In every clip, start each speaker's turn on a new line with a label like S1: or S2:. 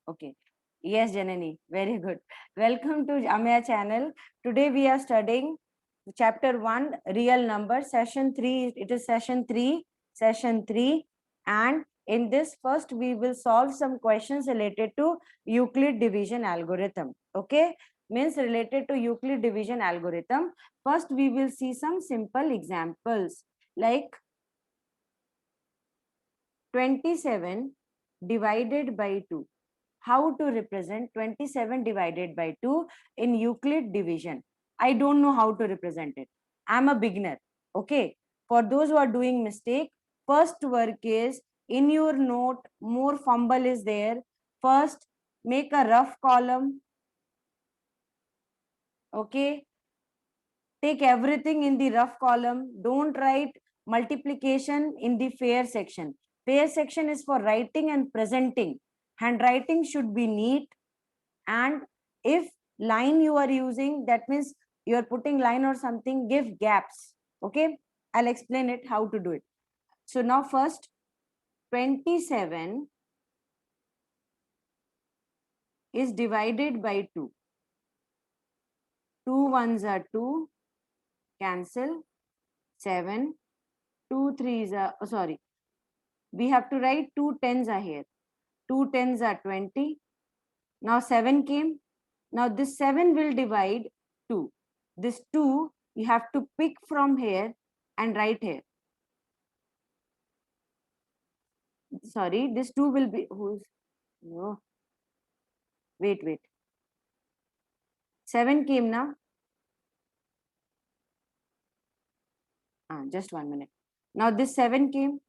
S1: Okay. Yes, Janani. Very good. Welcome to Amaya channel. Today we are studying chapter 1, real numbers, session 3. It is session 3, session 3. And in this first, we will solve some questions related to Euclid division algorithm. Okay. Means related to Euclid division algorithm. First, we will see some simple examples like 27 divided by 2. How to represent 27 divided by 2 in Euclid division? I don't know how to represent it. I'm a beginner. Okay. For those who are doing mistake, first work is in your note, more fumble is there. First, make a rough column. Okay. Take everything in the rough column. Don't write multiplication in the fair section. Fair section is for writing and presenting. Handwriting should be neat. And if line you are using, that means you are putting line or something, give gaps. Okay. I'll explain it how to do it. So now first 27 is divided by 2. 2 ones are 2, cancel. 7, 2 threes are, oh, sorry, we have to write 2 tens are here. 2 tens are 20. Now 7 came. Now this 7 will divide 2. This 2 you have to pick from here and write here. Sorry, this 2 will be, who's, no, wait. 7 came now. Just 1 minute. Now this 7 came.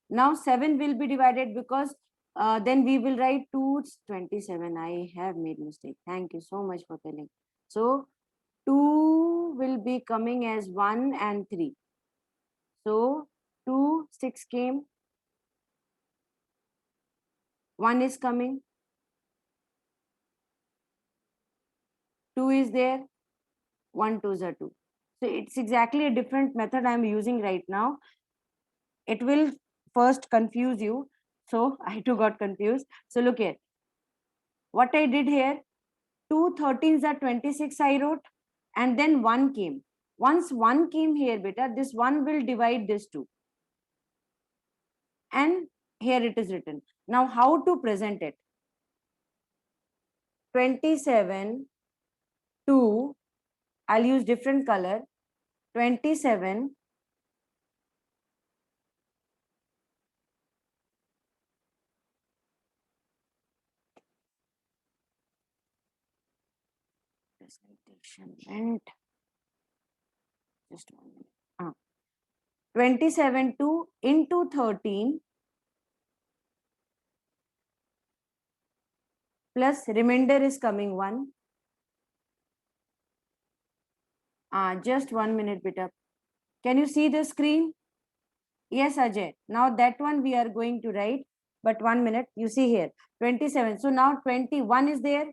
S1: Now 7 will be divided because then we will write 2 27. I have made mistake. Thank you so much for telling. So 2 will be coming as 1 and 3. So 2, 6 came. 1 is coming. 2 is there. 1 2s are 2. So it's exactly a different method I'm using right now. It will first confuse you. So I too got confused. So look here. What I did here, 2 13s are 26 I wrote, and then 1 came. Once 1 came here, beta, this 1 will divide this 2. And here it is written. Now how to present it? 27, 2, I'll use different color. 27, presentation and just 1 minute. 27 2 into 13 plus remainder is coming 1. Just 1 minute, beta. Can you see the screen? Yes, Ajay. Now that one we are going to write, but 1 minute. You see here 27. So now 21 is there.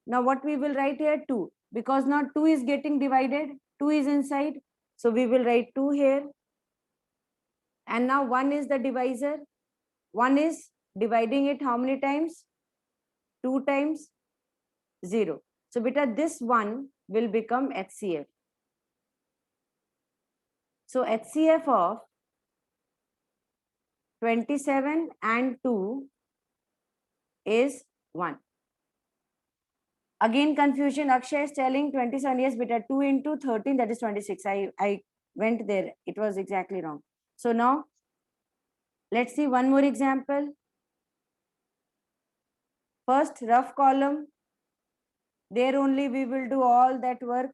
S1: Now what we will write here? 2. Because now 2 is getting divided. 2 is inside. So we will write 2 here. And now 1 is the divisor. 1 is dividing it how many times? 2 times 0. So beta, this 1 will become HCF. So HCF of 27 and 2 is 1. Again confusion. Akshay is telling 27. Yes, beta, 2 into 13, that is 26. I went there. It was exactly wrong. So now let's see one more example. First, rough column. There only we will do all that work.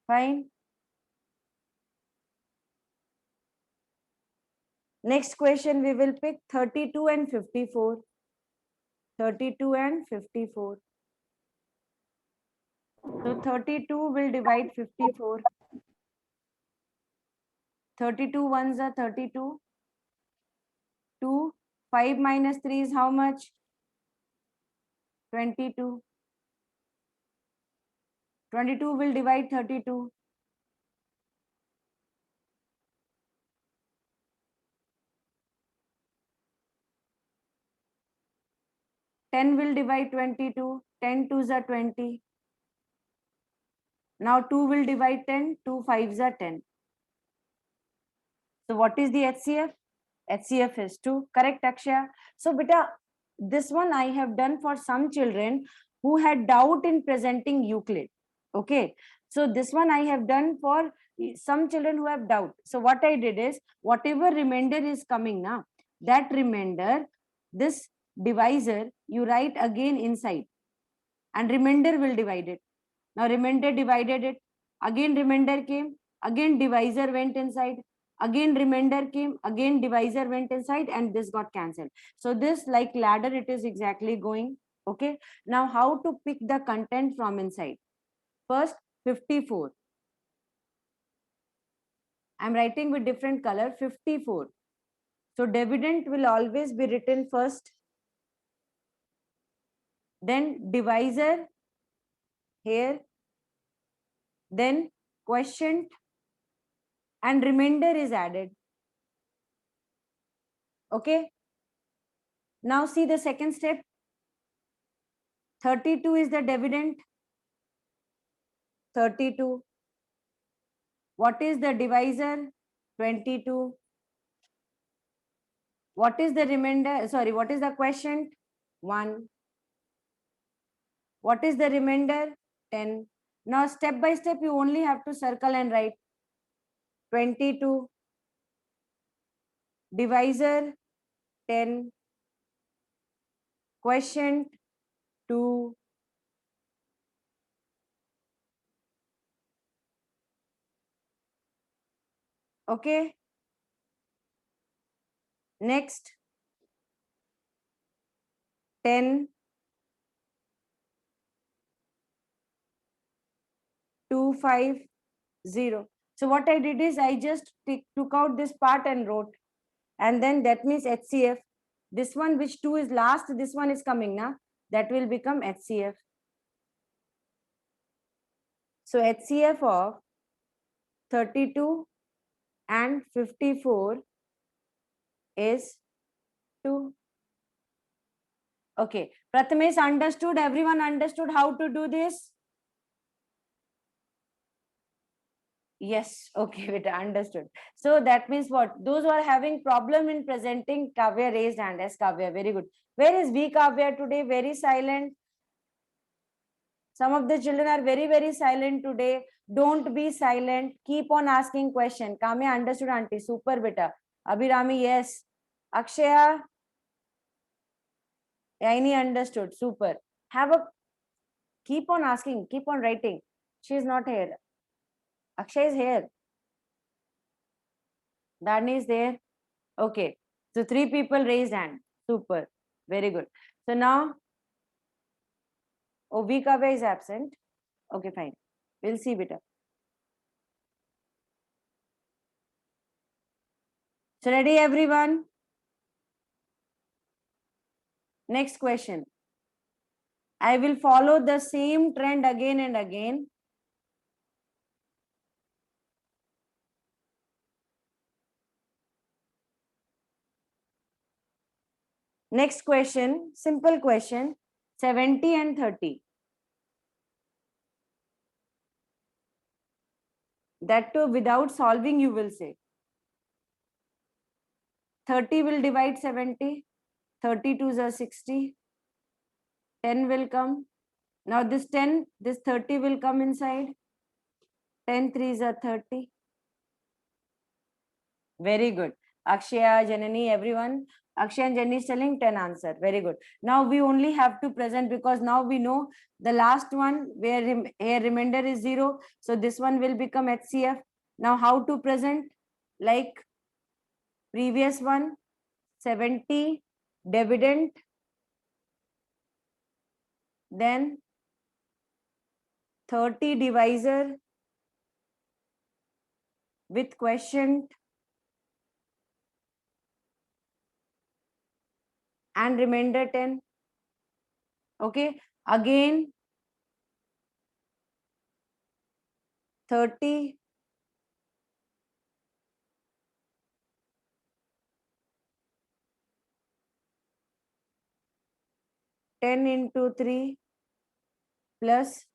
S1: Fine. Next question, we will pick 32 and 54. 32 and 54. So 32 will divide 54. 32 ones are 32. 2. 5 minus 3 is how much? 22. 22 will divide 32. 10 will divide 22. 10 twos are 20. Now 2 will divide 10. 2 fives are 10. So what is the HCF? HCF is 2. Correct, Akshaya? So beta, this one I have done for some children who had doubt in presenting Euclid. Okay. So this one I have done for some children who have doubt. So what I did is, whatever remainder is coming now, that remainder, this divisor, you write again inside, and remainder will divide it. Now remainder divided it. Again remainder came. Again divisor went inside. Again remainder came. Again divisor went inside, and this got cancelled. So this, like ladder, it is exactly going. Okay. Now how to pick the content from inside? First, 54. I'm writing with different color. 54. So dividend will always be written first. Then divisor here. Then quotient, and remainder is added. Okay. Now see the second step. 32 is the dividend. 32. What is the divisor? 22. What is the remainder? Sorry, what is the quotient? 1. What is the remainder? 10. Now step by step you only have to circle and write. 22. Divisor 10. Quotient 2. Okay. Next. 10. 2, 5, 0. So what I did is I just took out this part and wrote, and then that means HCF. This one, which 2 is last, this one is coming now. That will become HCF. So HCF of 32 and 54 is 2. Okay. Prathamesh understood? Everyone understood how to do this? Yes. Okay, beta, understood. So that means what? Those who are having problem in presenting, Kavya raised hand. Yes, Kavya. Very good. Where is V Kavya today? Very silent. Some of the children are very, very silent today. Don't be silent. Keep on asking question. Kamya understood, auntie. Super, beta. Abhirami, yes. Akshaya, Aini understood. Super. Have a keep on asking. Keep on writing. She is not here. Akshay is here. Dani is there. Okay. So 3 people raised hand. Super. Very good. So now, oh, V Kavya is absent. Okay, fine. We'll see, beta. So ready, everyone? Next question. I will follow the same trend again and again. Next question, simple question, 70 and 30. That too without solving, you will say. 30 will divide 70. 32 is a 60. 10 will come. Now this 10, this 30 will come inside. 10 3 is a 30. Very good. Akshaya, Janani, everyone. Akshay and Janani is telling 10 answer. Very good. Now we only have to present, because now we know the last one where here remainder is 0. So this one will become HCF. Now how to present? Like previous one, 70 dividend, then 30 divisor with quotient, and remainder 10. Okay. Again 30 . 10 into 3 plus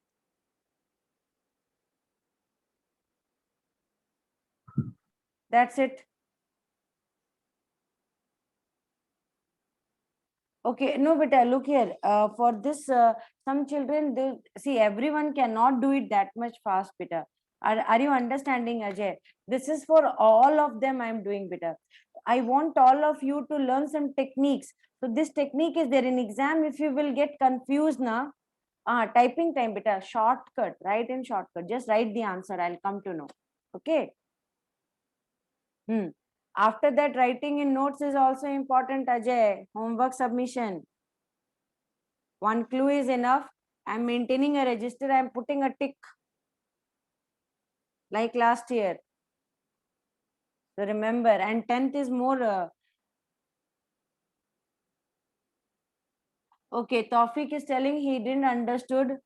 S1: that's it. Okay, no, but look here. For this, some children, they see everyone cannot do it that much fast, beta. Are you understanding, Ajay? This is for all of them. I'm doing, beta. I want all of you to learn some techniques. So this technique is there in exam. If you will get confused now, typing time, beta. Shortcut, write in shortcut. Just write the answer. I'll come to know. Okay. After that, writing in notes is also important, Ajay. Homework submission. One clue is enough. I'm maintaining a register. I'm putting a tick like last year. So remember, and 10th is more. Okay, Tawfiq is telling he didn't understood.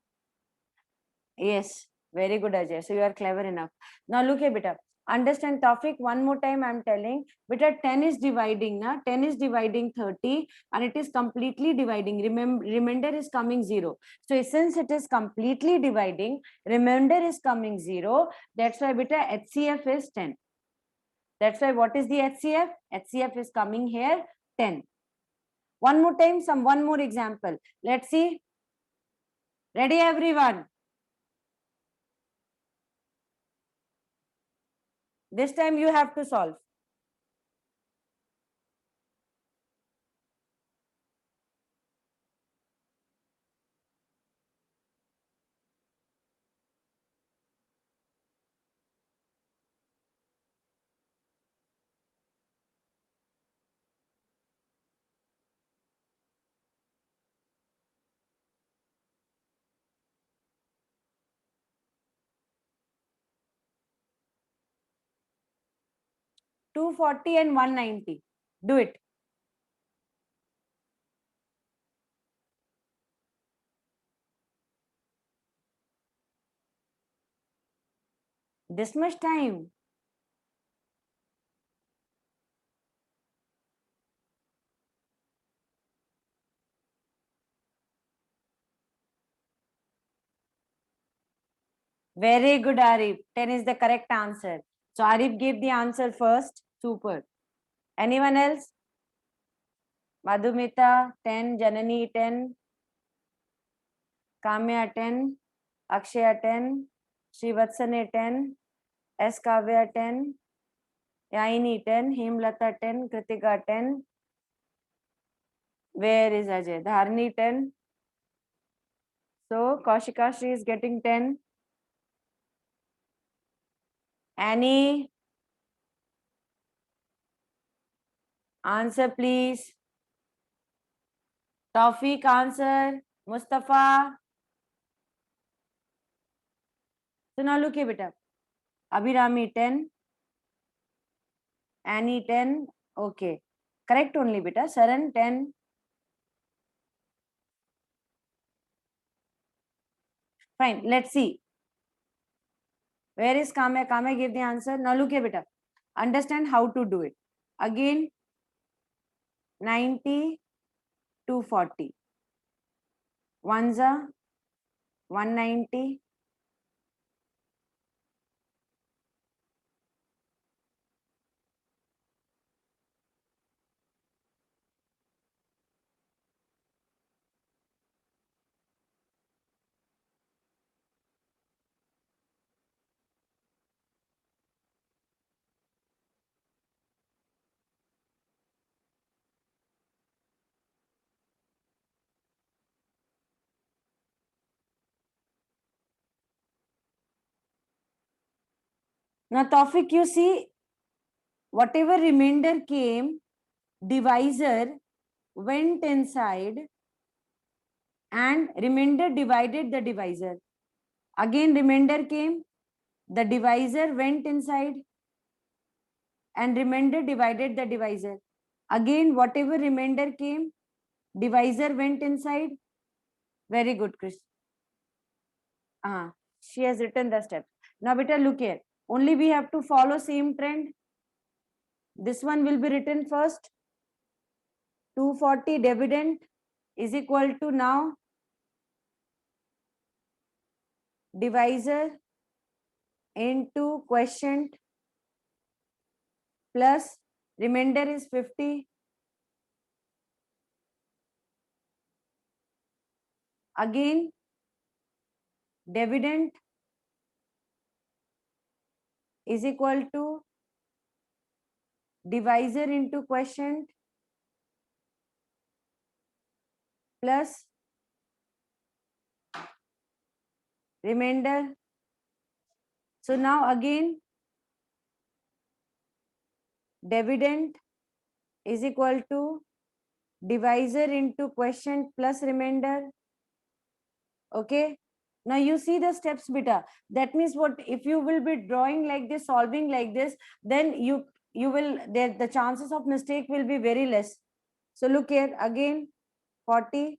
S1: Yes, very good, Ajay. So you are clever enough. Now look here, beta. Understand Tawfiq, one more time I'm telling. Beta, 10 is dividing, na? 10 is dividing 30 and it is completely dividing. Remainder is coming 0. So since it is completely dividing, remainder is coming 0. That's why beta HCF is 10. That's why what is the HCF? HCF is coming here 10. One more time, one more example. Let's see. Ready, everyone? This time you have to solve. Two 40 and 190. Do it. This much time. Very good, Arif. 10 is the correct answer. So Arif gave the answer first. Super. Anyone else? Madhumita 10, Janani 10, Kamya 10, Akshaya 10, Srivatsane 10, S. Kavya 10, Yaini 10, Himlata 10, Kritika 10. Where is Ajay? Dharni 10. So Kaushika Shri is getting 10. Annie, answer please. Tawfiq, answer. Mustafa. So now look here, beta. Abhirami 10. Annie 10. Okay. Correct only, beta. Saran 10. Fine. Let's see. Where is Kame? Kame gave the answer. Now look here, beta. Understand how to do it. Again, 90 to 40. 1 190. Now, Tawfiq, you see, whatever remainder came, divisor went inside and remainder divided the divisor. Again, remainder came, the divisor went inside and remainder divided the divisor. Again, whatever remainder came, divisor went inside. Very good, Chris. She has written the steps. Now, beta, look here. Only we have to follow same trend. This one will be written first. 240 dividend is equal to now divisor into quotient plus remainder is 50. Again, dividend is equal to divisor into quotient plus remainder. So now again, dividend is equal to divisor into quotient plus remainder. Okay. Now you see the steps, beta. That means what if you will be drawing like this, solving like this, then you will the chances of mistake will be very less. So look here again, 40,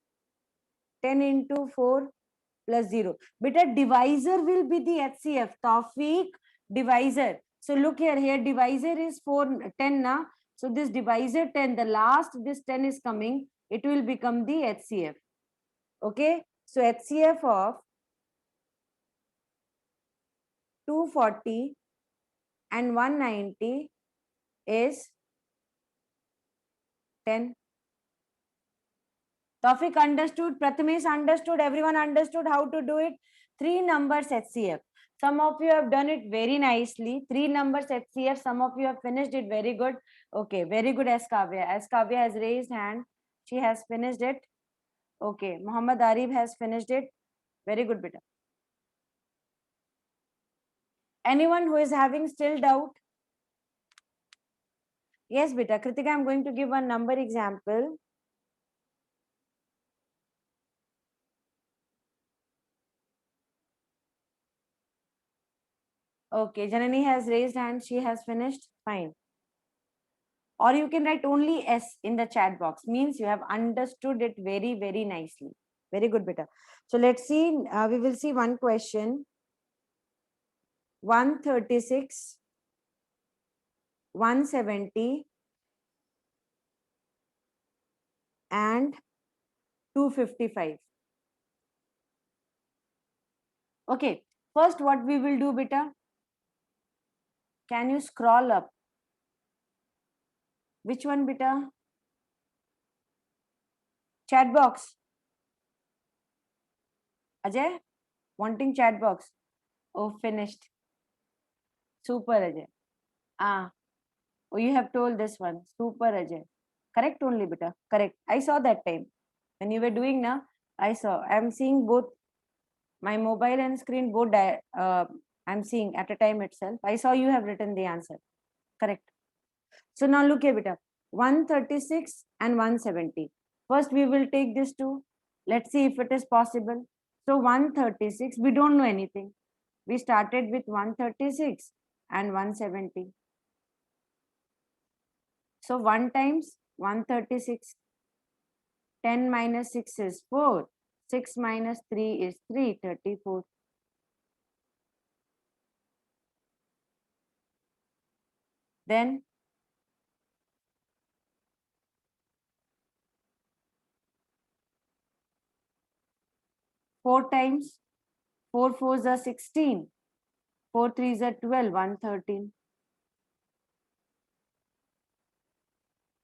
S1: 10 into 4 plus 0. Beta, divisor will be the HCF, Tawfiq, divisor. So look here divisor is 4, 10 now. So this divisor 10, the last this 10 is coming, it will become the HCF. Okay. So HCF of 240 and 190 is 10. Tawfiq understood, Prathamesh understood, everyone understood how to do it. 3 numbers HCF. Some of you have done it very nicely. 3 numbers HCF. Some of you have finished it very good. Okay, very good. Eskavya. Eskavya has raised hand. She has finished it. Okay, Muhammad Arif has finished it. Very good, beta. Anyone who is having still doubt? Yes, beta. Kritika, I'm going to give one number example. Okay, Janani has raised hand. She has finished. Fine. Or you can write only S in the chat box. Means you have understood it very, very nicely. Very good, beta. So let's see. We will see one question. 136, 170, and 255. Okay. First, what we will do, beta? Can you scroll up? Which one, beta? Chat box. Ajay, wanting chat box. Oh, finished. Super, Ajay. Ah, oh, you have told this one. Super, Ajay. Correct only, beta. Correct. I saw that time. When you were doing now, I saw. I'm seeing both my mobile and screen both. I'm seeing at a time itself. I saw you have written the answer. Correct. So now look here, beta. 136 and 170. First, we will take this two. Let's see if it is possible. So 136, we don't know anything. We started with 136 and 170. So 1 times 136. 10 minus 6 is 4. 6 minus 3 is 3, 34. Then 4 times 4 4s are 16. 4 3s are 12, 113.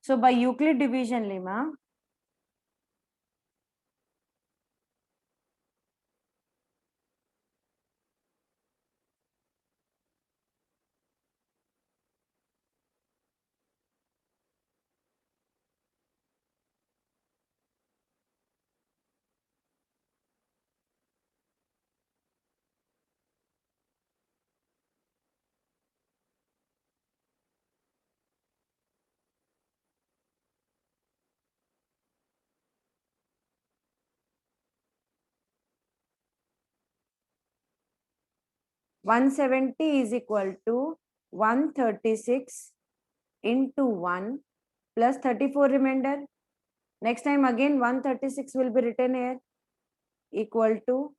S1: So by Euclid division lemma, one 170 is equal to 136 into 1 plus 34 remainder. Next time again 136 will be written here equal to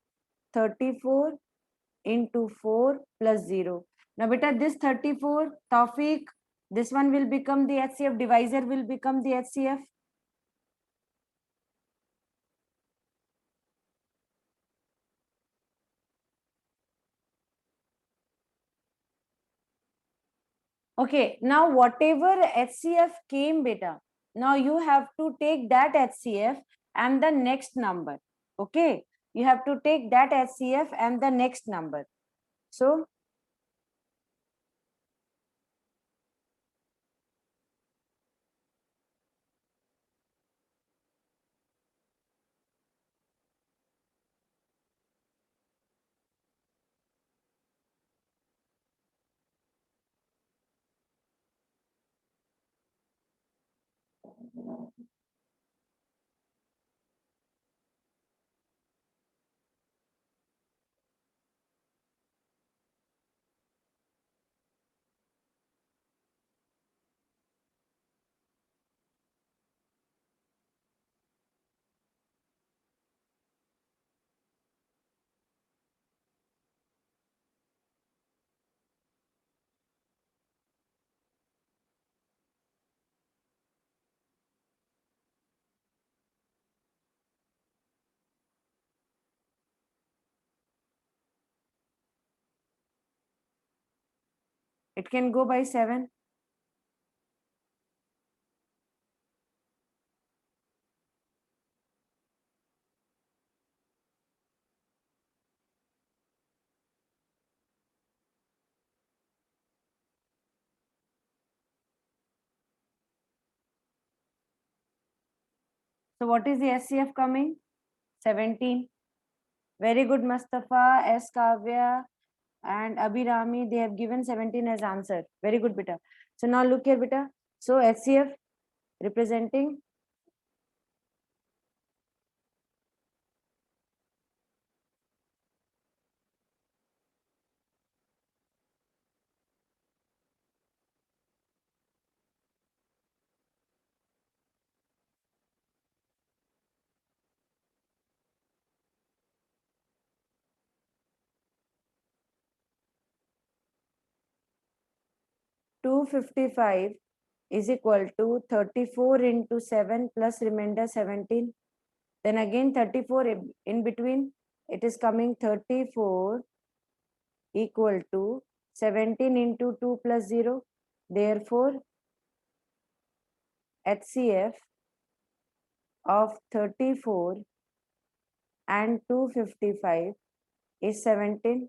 S1: 34 into 4 plus 0. Now beta, this 34, Tawfiq, this one will become the HCF, divisor will become the HCF. Okay, now whatever HCF came beta, now you have to take that HCF and the next number. Okay, you have to take that HCF and the next number. So it can go by 7. So what is the HCF coming? 17. Very good, Mustafa, S. Kavya, and Abhirami. They have given 17 as answer. Very good, beta. So now look here, beta. So HCF representing 255 is equal to 34 into 7 plus remainder 17. Then again 34 in between. It is coming 34 equal to 17 into 2 plus 0. Therefore, HCF of 34 and 255 is 17.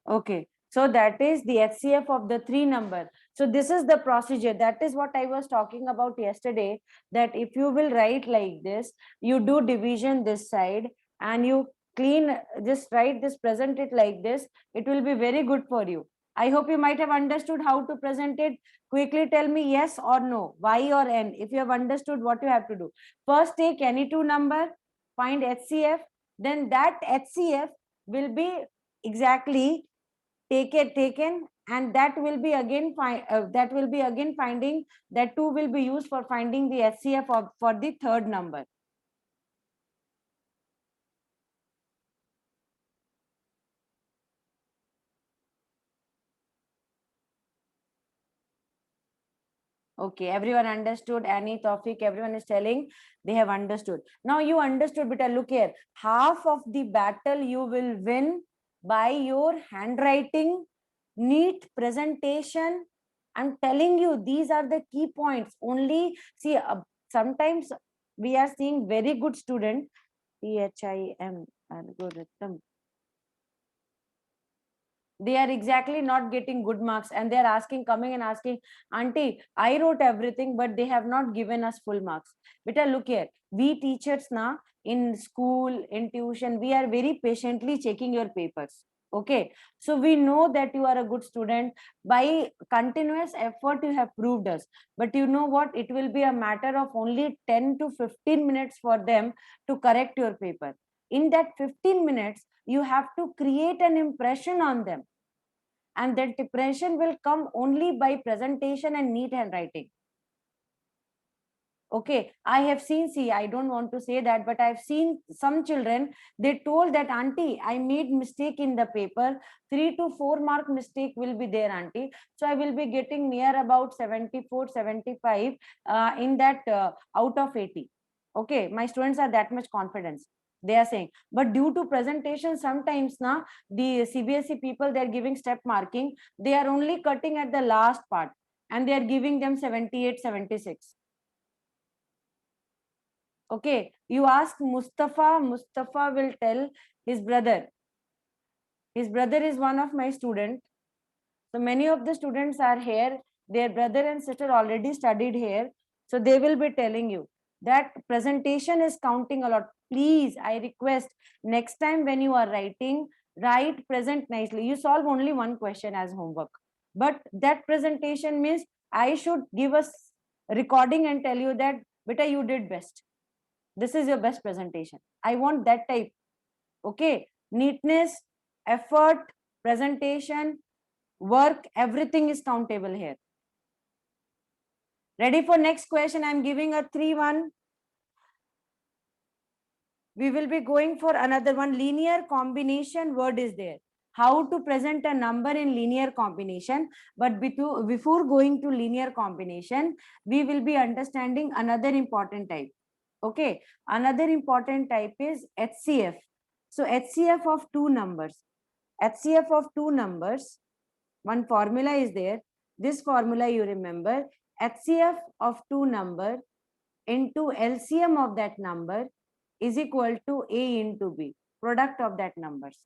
S1: Okay. So that is the HCF of the three number. So this is the procedure. That is what I was talking about yesterday, that if you will write like this, you do division this side and you clean, just write this, present it like this, it will be very good for you. I hope you might have understood how to present it. Quickly tell me yes or no, Y or N. If you have understood what you have to do. First take any two number, find HCF, then that HCF will be exactly taken, and that will be again finding, that 2 will be used for finding the HCF for the third number. Okay, everyone understood. Any topic, everyone is telling they have understood. Now you understood, beta. Look here. Half of the battle you will win by your handwriting, neat presentation. I'm telling you, these are the key points. Only see, sometimes we are seeing very good student, THIM algorithm, they are exactly not getting good marks, and they are asking, coming and asking, auntie, I wrote everything but they have not given us full marks. Beta, look here, we teachers now in school, in tuition, we are very patiently checking your papers. Okay, so we know that you are a good student. By continuous effort you have proved us, but you know what, it will be a matter of only 10 to 15 minutes for them to correct your paper. In that 15 minutes you have to create an impression on them, and that impression will come only by presentation and neat handwriting. Okay, I have seen, see, I don't want to say that, but I've seen some children, they told that, auntie, I made mistake in the paper, 3 to 4 mark mistake will be there, auntie, so I will be getting near about 74 75 in that out of 80. Okay, my students are that much confidence. they are saying. But due to presentation, sometimes now the CBSE people, they are giving step marking, they are only cutting at the last part and they are giving them 78, 76. Okay, you ask Mustafa, Mustafa will tell his brother. His brother is one of my students. So many of the students are here. Their brother and sister already studied here. So they will be telling you that presentation is counting a lot. Please, I request next time when you are writing, write present nicely. You solve only one question as homework. But that presentation means I should give us recording and tell you that, beta, you did best. This is your best presentation. I want that type. Okay. Neatness, effort, presentation, work, everything is countable here. Ready for next question? I'm giving a 3-1. We will be going for another one. Linear combination word is there. How to present a number in linear combination. But before going to linear combination, we will be understanding another important type. Okay. Another important type is HCF. So HCF of two numbers. HCF of two numbers. One formula is there. This formula you remember. HCF of two number into LCM of that number is equal to A into B, product of that numbers.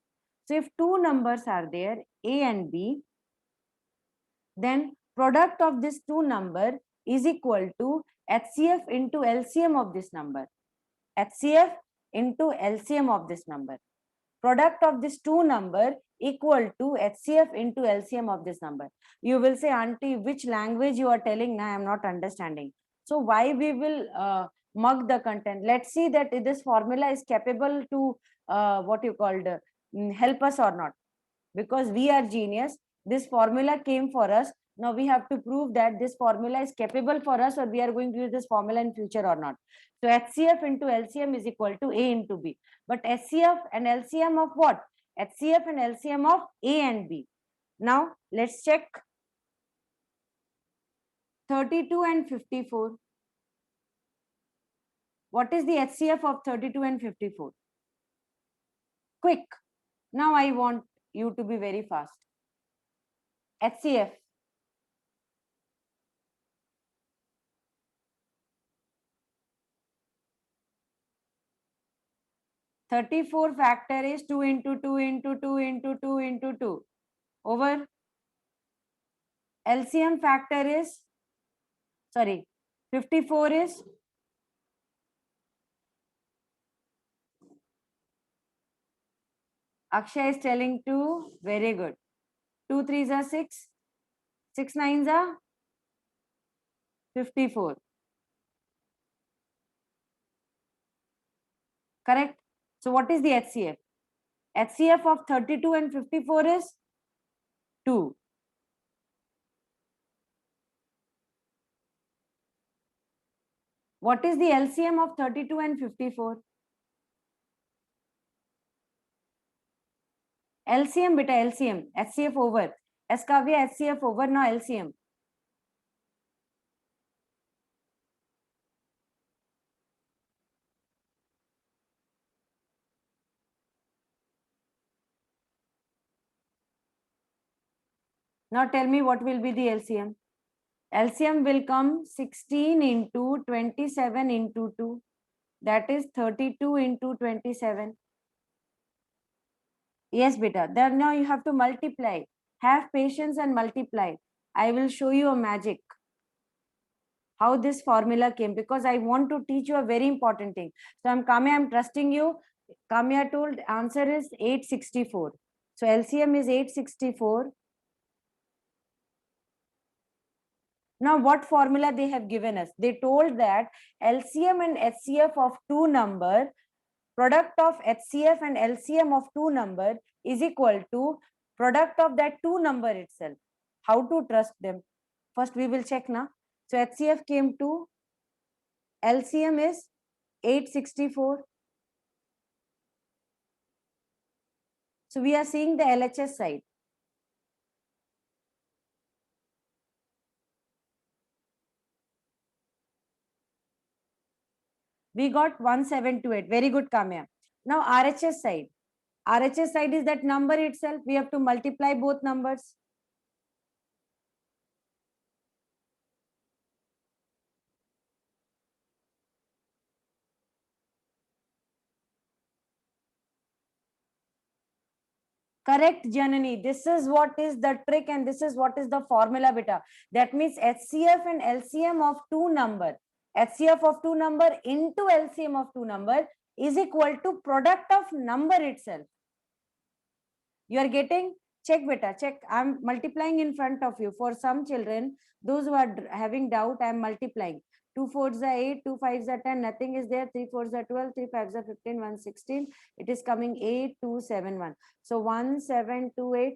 S1: So if two numbers are there, A and B, then product of this two number is equal to HCF into LCM of this number. HCF into LCM of this number. Product of this two number equal to HCF into LCM of this number. You will say, auntie, which language you are telling? Now I am not understanding. So why we will mug the content? Let's see that this formula is capable to what you called help us or not. Because we are genius, this formula came for us. Now we have to prove that this formula is capable for us, or we are going to use this formula in future or not. So HCF into LCM is equal to A into B. But HCF and LCM of what? HCF and LCM of A and B. Now let's check 32 and 54. What is the HCF of 32 and 54? Quick. Now I want you to be very fast. HCF. 34 factor is 2 into 2 into 2 into 2 into 2 over LCM factor is, sorry, 54 is, Akshay is telling 2, very good. 2 3s are 6, 6 9s are 54. Correct? So what is the HCF? HCF of 32 and 54 is 2. What is the LCM of 32 and 54? LCM beta, LCM. HCF over. Eskavya HCF over, now LCM. Now tell me what will be the LCM. LCM will come 16 into 27 into 2. That is 32 into 27. Yes, beta. Then now you have to multiply. Have patience and multiply. I will show you a magic. How this formula came, because I want to teach you a very important thing. So Kamya, I'm trusting you. Kamya told answer is 864. So LCM is 864. Now what formula they have given us? They told that LCM and HCF of two number, product of HCF and LCM of two number is equal to product of that two number itself. How to trust them? First we will check now. So HCF came to, LCM is 864. So we are seeing the LHS side. We got 1728. Very good, Kamya. Now RHS side. RHS side is that number itself. We have to multiply both numbers. Correct, Janani. This is what is the trick and this is what is the formula, beta. That means HCF and LCM of two number. HCF of two number into LCM of two number is equal to product of number itself. You are getting? Check, beta, check. I'm multiplying in front of you. For some children, those who are having doubt, I'm multiplying. 2 4s are 8, 2 5s are 10, nothing is there. 3 4s are 12, 3 5s are 15, 1 16. It is coming 8 2 7 1. So 1 7 2 8.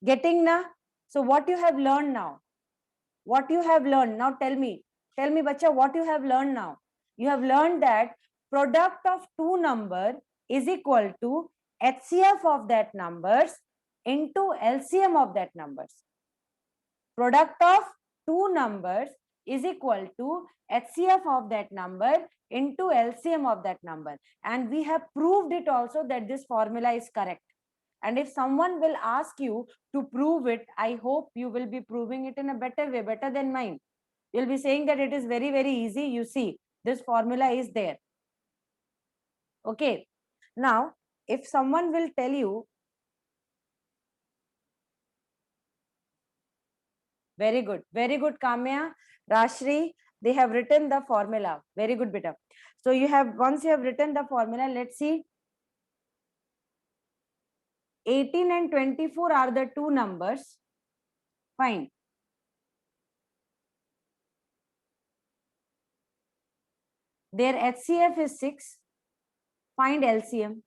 S1: Getting now? So what you have learned now? What you have learned now? Tell me, bacha, what you have learned now? You have learned that product of two number is equal to HCF of that numbers into LCM of that numbers. Product of two numbers is equal to HCF of that number into LCM of that number. And we have proved it also that this formula is correct. And if someone will ask you to prove it, I hope you will be proving it in a better way, better than mine. You'll be saying that it is very, very easy. You see, this formula is there. Okay. Now, if someone will tell you, very good, Kamya, Rashri, they have written the formula. Very good, beta. So you have, once you have written the formula, let's see. 18 and 24 are the two numbers. Fine. Their HCF is 6. Find LCM.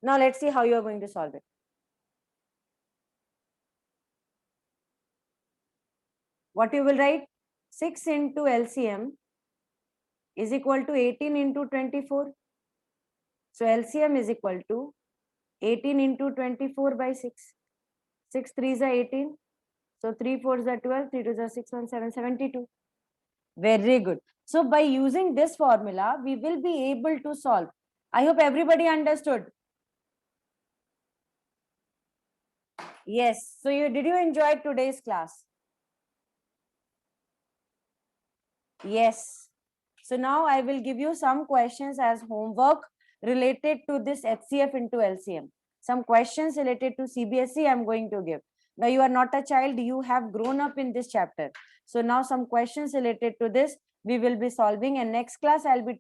S1: Now let's see how you are going to solve it. What you will write? 6 into LCM is equal to 18 into 24. So LCM is equal to 18 into 24 by 6. 6 3s are 18. So 3 4s are 12. 3 2s are 6, 1 7, 72. Very good. So by using this formula, we will be able to solve. I hope everybody understood. Yes. So did you enjoy today's class? Yes. So now I will give you some questions as homework related to this HCF into LCM. Some questions related to CBSE I'm going to give. Now you are not a child, you have grown up in this chapter. So now some questions related to this we will be solving, and next class I'll be teaching.